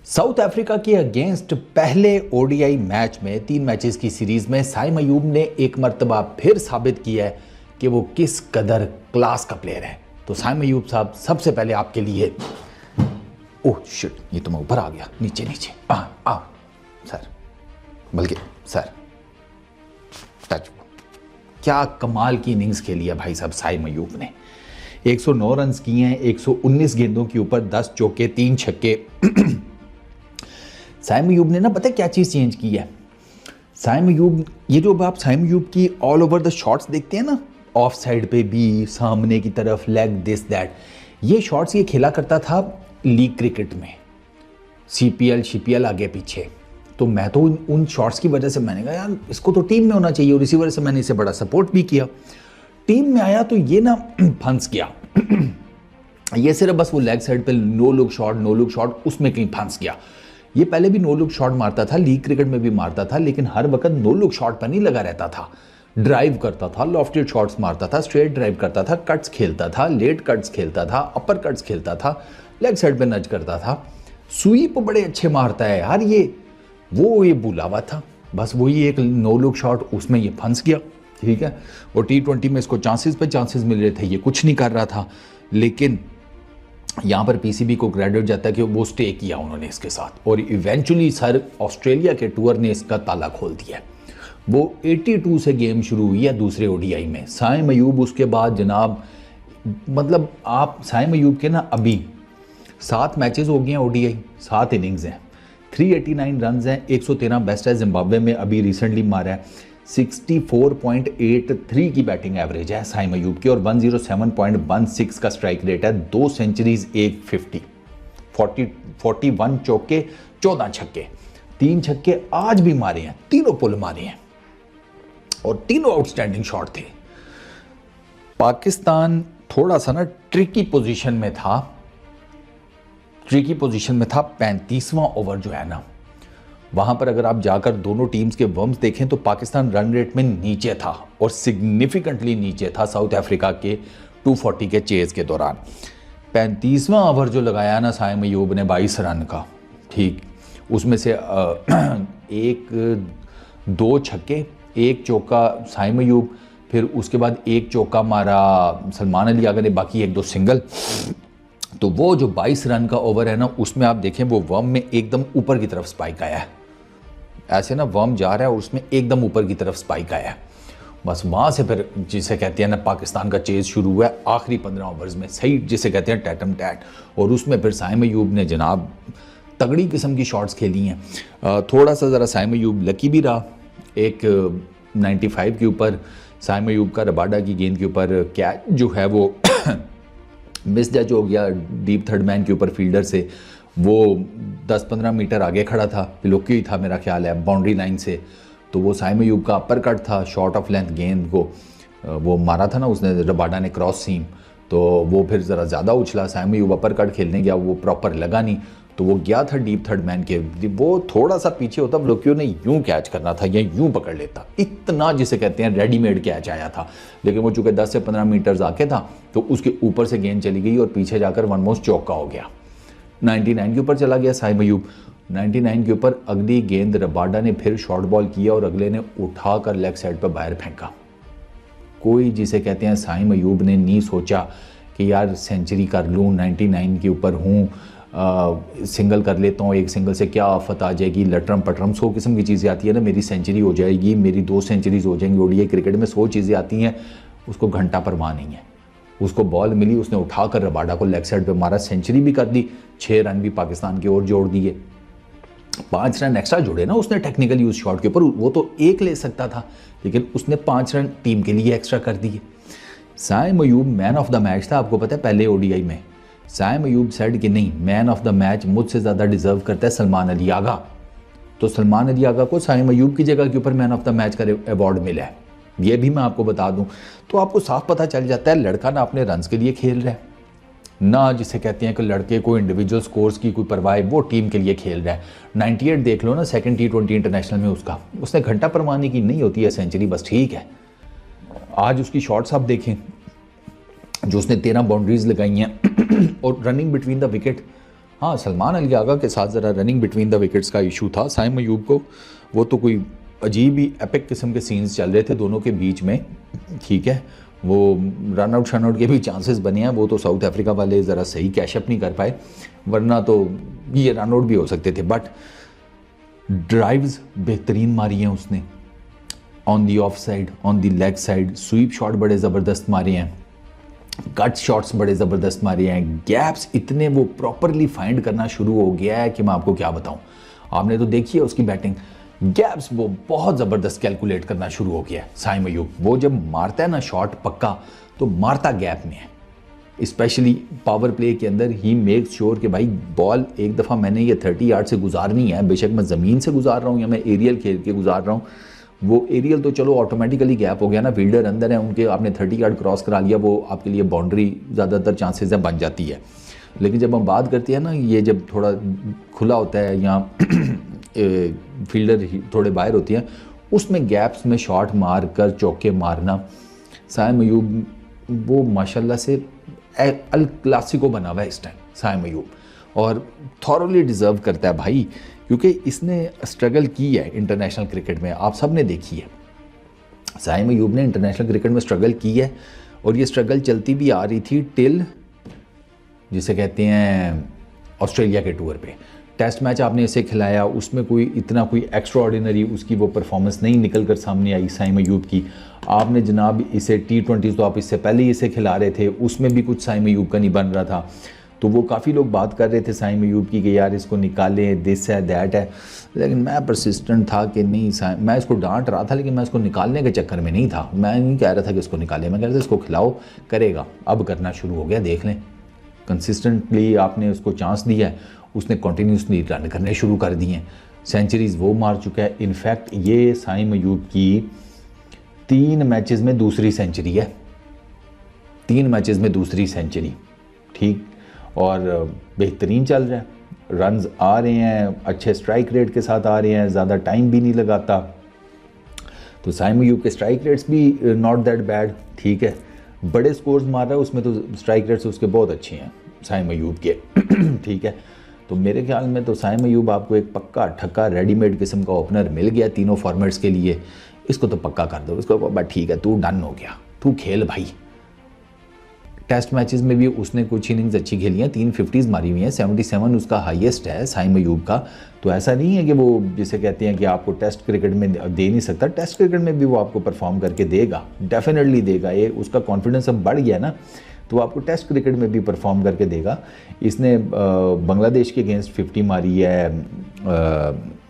South Africa के against पहले ODI match में 3 मैचेस की सीरीज में साइम अयूब ने एक मर्तबा फिर साबित किया है कि वो किस कदर क्लास का प्लेयर है। तो साइम अयूब साहब, सबसे पहले आपके लिए, ओह शिट, ये तो मैं ऊपर आ गया, नीचे नीचे आ सर, बल्कि सर टच। क्या कमाल की इनिंग्स खेली है भाई साहब साइम अयूब ने। 109 रन किए हैं 119 गेंदों के ऊपर, 10 चौके 3 छक्के। साइम अयूब ने ना पता है क्या चीज़ चेंज की है। साइम अयूब, ये जो आप साइम अयूब की ऑल ओवर द शॉट्स देखते हैं ना, ऑफ साइड पे भी, सामने की तरफ, लेग, दिस दैट, ये शॉट्स ये खेला करता था लीग क्रिकेट में, सीपीएल आगे पीछे। तो मैं तो उन शॉट्स की वजह से मैंने कहा यार इसको तो टीम में होना चाहिए, और इसी वजह से मैंने इसे बड़ा सपोर्ट भी किया। टीम में आया तो ये ना फंस गया। ये सिर्फ बस वो लेग साइड पे नो लुक शॉट उसमें कहीं फंस गया। ये पहले भी नो लुक शॉट मारता था, लीग क्रिकेट में भी मारता था, लेकिन हर वक्त नो लुक शॉट पर नहीं लगा रहता था। ड्राइव करता था, लॉफ्टेड शॉट्स मारता था, स्ट्रेट ड्राइव करता था, कट्स खेलता था, लेट कट्स खेलता था, अपर कट्स खेलता था, लेग साइड पे नच करता था। स्वीप बड़े अच्छे मारता है यार ये बुलावा था, बस वही एक नो लुक शॉट, उसमें ये फंस गया। ठीक है, और T20 में इसको चांसेस पे चांसेस मिल रहे थे, ये कुछ नहीं कर रहा था। लेकिन यहाँ पर पीसीबी को क्रेडिट जाता है कि वो स्टे किया उन्होंने इसके साथ, और इवेंचुअली सर ऑस्ट्रेलिया के टूर ने इसका ताला खोल दिया। वो 82 से गेम शुरू हुई है दूसरे ओडीआई में। साइम अयूब उसके बाद जनाब, मतलब आप साइम अयूब के ना अभी 7 मैचेस हो गए हैं ओडीआई, 7 इनिंग्स हैं, 389 रन हैं, 113 बेस्ट है। जिम्बाब्वे में अभी रिसेंटली मारा है, 64.83 की बैटिंग एवरेज है साइम अयूब की, और 107.16 का स्ट्राइक रेट है। 2 सेंचुरीज, 41 चौके, 14 छक्के, 3 छक्के आज भी मारे हैं, तीनों पुल मारे हैं, और तीनों आउटस्टैंडिंग शॉट थे। पाकिस्तान थोड़ा सा ना ट्रिकी पोजीशन में था, 35वां ओवर जो है ना, वहां पर अगर आप जाकर दोनों टीम्स के वम्स देखें तो पाकिस्तान रन रेट में नीचे था, और सिग्निफिकेंटली नीचे था साउथ अफ्रीका के 240 के चेज के दौरान। 35वां ओवर जो लगाया ना साइम अयूब ने 22 रन का, ठीक, उसमें से 2 छक्के, 1 चौका साइम अयूब, फिर उसके बाद 1 चौका मारा सलमान अली आगा ने, बाकी 1-2 सिंगल। तो वो जो 22 रन का ओवर है ना, उसमें आप देखें वो वर्म में एकदम ऊपर की तरफ स्पाइक आया है, ऐसे ना वर्म जा रहा है और उसमें एकदम ऊपर की तरफ स्पाइक आया है। बस वहाँ से फिर जिसे कहते हैं ना पाकिस्तान का चेज शुरू हुआ है आखिरी 15 ओवर्स में, सही जिसे कहते हैं टैटम टैट, और उसमें फिर साइम अयूब ने जनाब तगड़ी किस्म की शॉट्स खेली हैं। थोड़ा सा ज़रा साइम अयूब लकी भी रहा, एक 95 के ऊपर साइम अयूब का रबाडा की गेंद के ऊपर कैच जो है वो मिस जज हो गया डीप थर्ड मैन के ऊपर फील्डर से। वो 10-15 मीटर आगे खड़ा था, पिलोकी ही था मेरा ख्याल है बाउंड्री लाइन से, तो वो साइम अयूब का अपर कट था, शॉर्ट ऑफ लेंथ गेंद को वो मारा था ना उसने, रबाडा ने क्रॉस सीम, तो वो फिर ज़रा ज़्यादा उछला, साइम अयूब अपर कट खेलने गया, वो प्रॉपर लगा नहीं, तो वो गया था डीप थर्ड मैन के, वो थोड़ा सा पीछे होता ब्लोकियो ने यूं कैच करना था या यूं पकड़ लेता, इतना जिसे कहते हैं रेडीमेड कैच आया था। लेकिन वो चूंकि 10 से 15 मीटर आके था तो उसके ऊपर से गेंद चली गई और पीछे जाकर वन मोस्ट चौका हो गया। 99 के ऊपर चला गया साइम अयूब। 99 के ऊपर अगली गेंद रबाडा ने फिर शॉर्ट बॉल किया और अगले ने उठाकर लेग साइड पर बाहर फेंका। कोई जिसे कहते हैं साइम अयूब ने नहीं सोचा कि यार सेंचुरी कर लूँ, 99 के ऊपर हूँ, सिंगल कर लेता हूँ, एक सिंगल से क्या आफत आ जाएगी, लटरम पटरम 100 किस्म की चीज़ें आती है ना, मेरी सेंचुरी हो जाएगी, मेरी 2 सेंचुरीज हो जाएंगी। ओडीआई क्रिकेट में 100 चीज़ें आती हैं, उसको घंटा परवाह नहीं है। उसको बॉल मिली, उसने उठाकर रबाडा को लेग साइड पे मारा, सेंचुरी भी कर दी, 6 रन भी पाकिस्तान की ओर जोड़ दिए, 5 रन एक्स्ट्रा जोड़े ना उसने टेक्निकली उस शॉट के ऊपर, वो तो 1 ले सकता था लेकिन उसने 5 रन टीम के लिए एक्स्ट्रा कर दिए। Saim Ayub man of the match था, आपको पता है पहले ओडीआई में साइम अयूब सेड कि नहीं, मैन ऑफ द मैच मुझसे ज़्यादा डिजर्व करता है सलमान अली आगा, तो सलमान अली आगा को साइम अयूब की जगह के ऊपर मैन ऑफ द मैच का अवार्ड मिला है, ये भी मैं आपको बता दूं। तो आपको साफ पता चल जाता है लड़का ना अपने रन्स के लिए खेल रहा है, ना जिसे कहते हैं कि लड़के को इंडिविजुअल स्कोर्स की कोई परवाह है, वो टीम के लिए खेल रहा है। 98 देख लो ना, सेकंड T20 इंटरनेशनल में उसने घंटा परवाने की नहीं होती है सेंचुरी, बस ठीक है। आज उसकी शॉट्स आप देखें जो उसने 13 बाउंड्रीज लगाई हैं और रनिंग बिटवीन द विकेट हाँ, सलमान अली आगा के साथ ज़रा रनिंग बिटवीन द विकेट्स का इशू था साइम अयूब को, वो तो कोई अजीब ही एपिक किस्म के सीन्स चल रहे थे दोनों के बीच में, ठीक है। वो रन आउट शन आउट के भी चांसेस बने हैं, वो तो साउथ अफ्रीका वाले ज़रा सही कैशअप नहीं कर पाए, वरना तो ये रन आउट भी हो सकते थे। बट ड्राइव्स बेहतरीन मारी हैं उसने, on the of side, on the leg side, sweep shot बड़े ज़बरदस्त मारे हैं, कट शॉट्स बड़े ज़बरदस्त मारे हैं, गैप्स इतने वो प्रॉपरली फाइंड करना शुरू हो गया है कि मैं आपको क्या बताऊं। आपने तो देखी है उसकी बैटिंग, गैप्स वो बहुत ज़बरदस्त कैलकुलेट करना शुरू हो गया है साइम अयूब। वो जब मारता है ना शॉट पक्का, तो मारता गैप में है, स्पेशली पावर प्ले के अंदर ही मेक श्योर कि भाई बॉल एक दफ़ा मैंने ये 30 यार्ड से गुजारनी है, बेशक मैं ज़मीन से गुजार रहा हूँ या मैं एरियल खेल के गुजार रहा हूँ। वो एरियल तो चलो ऑटोमेटिकली गैप हो गया ना, फील्डर अंदर है उनके, आपने 30 यार्ड क्रॉस करा लिया, वो आपके लिए बाउंड्री ज़्यादातर चांसेस है बन जाती है। लेकिन जब हम बात करते हैं ना, ये जब थोड़ा खुला होता है या फील्डर थोड़े बाहर होती हैं, उसमें गैप्स में शॉट मार कर चौके मारना, साइम अयूब वो माशाल्लाह से अल क्लासिको बना हुआ है इस टाइम साइम अयूब, और थॉरली डिज़र्व करता है भाई, क्योंकि इसने स्ट्रगल की है इंटरनेशनल क्रिकेट में, आप सब ने देखी है। साइम अयूब ने इंटरनेशनल क्रिकेट में स्ट्रगल की है, और ये स्ट्रगल चलती भी आ रही थी टिल जिसे कहते हैं ऑस्ट्रेलिया के टूर पे। टेस्ट मैच आपने इसे खिलाया, उसमें कोई इतना कोई एक्स्ट्रा ऑर्डिनरी उसकी वो परफॉर्मेंस नहीं निकल कर सामने आई साइम अयूब की। आपने जनाब इसे T20 तो आप इससे पहले ही इसे खिला रहे थे, उसमें भी कुछ साइम अयूब का नहीं बन रहा था, तो वो काफ़ी लोग बात कर रहे थे साइम अयूब की कि यार इसको निकालें, दिस है दैट है, लेकिन मैं परसिस्टेंट था कि नहीं, मैं इसको डांट रहा था लेकिन मैं इसको निकालने के चक्कर में नहीं था। मैं नहीं कह रहा था कि इसको निकालें, मैं कह रहा था इसको खिलाओ, करेगा। अब करना शुरू हो गया, देख लें, कंसिस्टेंटली आपने उसको चांस दिया है, उसने कंटिन्यूसली रन करने शुरू कर दिए हैं, सेंचुरीज़ वो मार चुका है। इनफैक्ट ये साइम अयूब की 3 मैचेस में दूसरी सेंचुरी है, 3 मैचेस में दूसरी सेंचुरी, ठीक, और बेहतरीन चल रहा है, रन्स आ रहे हैं, अच्छे स्ट्राइक रेट के साथ आ रहे हैं, ज़्यादा टाइम भी नहीं लगाता, तो साइम अयूब के स्ट्राइक रेट्स भी नॉट दैट बैड, ठीक है। बड़े स्कोर्स मार रहा है उसमें, तो स्ट्राइक रेट्स उसके बहुत अच्छे हैं साइम अयूब के, ठीक है। तो मेरे ख्याल में तो साइम अयूब आपको एक पक्का ठक्का रेडीमेड किस्म का ओपनर मिल गया तीनों फॉर्मेट्स के लिए, इसको तो पक्का कर दो, इसको बस ठीक है, तू डन हो गया, तू खेल भाई। टेस्ट मैचेस में भी उसने कुछ इनिंग्स अच्छी खेली हैं, 3 50s मारी हुई हैं, 77 उसका हाईएस्ट है साइम अयूब का। तो ऐसा नहीं है कि वो जिसे कहते हैं कि आपको टेस्ट क्रिकेट में दे नहीं सकता, टेस्ट क्रिकेट में भी वो आपको परफॉर्म करके देगा, डेफिनेटली देगा, ये उसका कॉन्फिडेंस अब बढ़ गया ना, तो आपको टेस्ट क्रिकेट में भी परफॉर्म करके देगा। इसने बांग्लादेश के अगेंस्ट 50 मारी है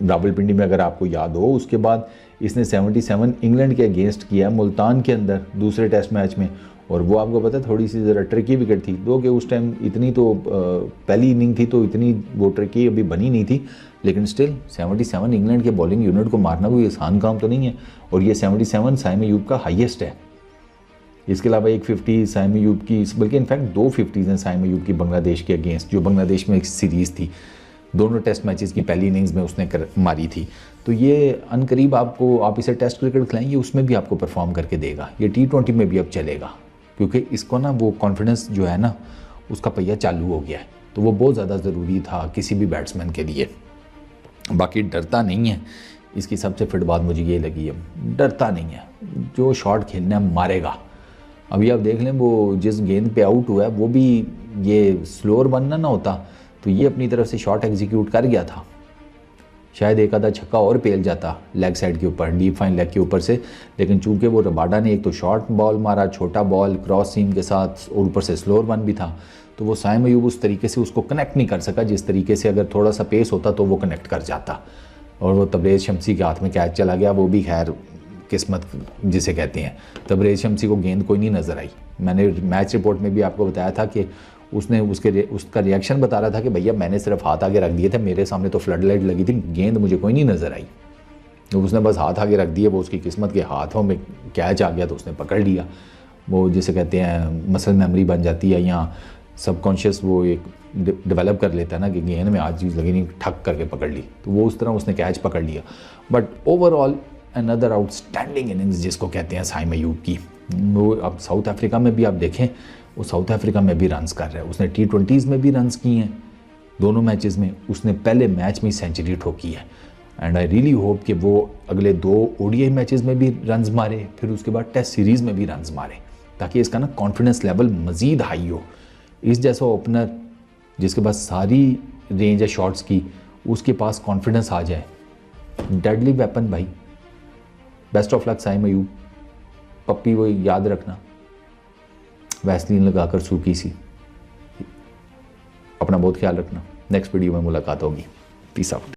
रावलपिंडी में, अगर आपको याद हो। उसके बाद इसने 77 इंग्लैंड के अगेंस्ट किया मुल्तान के अंदर दूसरे टेस्ट मैच में, और वो आपको पता है थोड़ी सी ज़रा ट्रिकी विकेट थी, दो कि उस टाइम इतनी तो पहली इनिंग थी तो इतनी वो ट्रिकी अभी बनी नहीं थी, लेकिन स्टिल 77 इंग्लैंड के बॉलिंग यूनिट को मारना कोई आसान काम तो नहीं है, और ये 77 साइम अयूब का हाईएस्ट है। इसके अलावा एक 50 साइम अयूब की, बल्कि इनफैक्ट 2 50s हैं साइम अयूब की बांग्लादेश के अगेंस्ट, जो बांग्लादेश में एक सीरीज़ थी, दोनों टेस्ट मैचेस की पहली इनिंग्स में उसने मारी थी। तो ये अनकरीब आपको, आप इसे टेस्ट क्रिकेट खिलाएंगे उसमें भी आपको परफॉर्म करके देगा, ये T20 में भी अब चलेगा, क्योंकि इसको ना वो कॉन्फिडेंस जो है ना उसका पहिया चालू हो गया है, तो वो बहुत ज़्यादा ज़रूरी था किसी भी बैट्समैन के लिए। बाकी डरता नहीं है, इसकी सबसे फिट बात मुझे ये लगी है, डरता नहीं है, जो शॉट खेलना है मारेगा। अभी आप देख लें वो जिस गेंद पे आउट हुआ है वो भी ये स्लोअर बनना ना होता तो ये अपनी तरफ से शॉट एग्जीक्यूट कर गया था, शायद एक आधा छक्का और पेल जाता लेग साइड के ऊपर, डीप फाइन लेग के ऊपर से, लेकिन चूंकि वो रबाडा ने एक तो शॉर्ट बॉल मारा, छोटा बॉल क्रॉस सीम के साथ, और ऊपर से स्लोअर वन भी था, तो वो साइम अयूब उस तरीके से उसको कनेक्ट नहीं कर सका जिस तरीके से अगर थोड़ा सा पेस होता तो वो कनेक्ट कर जाता, और वो तबरेज़ शम्सी के हाथ में कैच चला गया, वो भी खैर किस्मत जिसे कहते हैं। तबरेज़ शम्सी को गेंद कोई नहीं नज़र आई, मैंने मैच रिपोर्ट में भी आपको बताया था कि उसने उसका रिएक्शन बता रहा था कि भैया मैंने सिर्फ हाथ आगे रख दिए थे, मेरे सामने तो फ्लड लाइट लगी थी, गेंद मुझे कोई नहीं नज़र आई, तो उसने बस हाथ आगे रख दिए, वो उसकी किस्मत के हाथों में कैच आ गया तो उसने पकड़ लिया। वो जिसे कहते हैं मसल मेमोरी बन जाती है, या सबकॉन्शियस वो एक डेवलप कर लेता है ना कि गेंद में आज चीज़ लगी नहीं, ठक करके पकड़ ली, तो वो उस तरह उसने कैच पकड़ लिया। But overall another outstanding innings जिसको कहते हैं साइम अयूब की। वो अब साउथ अफ्रीका में भी आप देखें, वो साउथ अफ्रीका में भी रन्स कर रहा है, उसने T20s में भी रन्स किए हैं, दोनों मैचेस में उसने पहले मैच में ही सेंचुरी ठोकी है। एंड आई रियली होप कि वो अगले 2 ODI मैचेस में भी रन्स मारे, फिर उसके बाद टेस्ट सीरीज़ में भी रन्स मारे, ताकि इसका ना कॉन्फिडेंस लेवल मज़ीद हाई हो। इस जैसा ओपनर जिसके पास सारी रेंज है शॉट्स की, उसके पास कॉन्फिडेंस आ जाए, डेडली वेपन भाई। Best of luck Saim Ayub. पप्पी वो याद रखना, वैसलीन लगाकर सूखी सी। अपना बहुत ख्याल रखना। नेक्स्ट वीडियो में मुलाकात होगी। Peace out.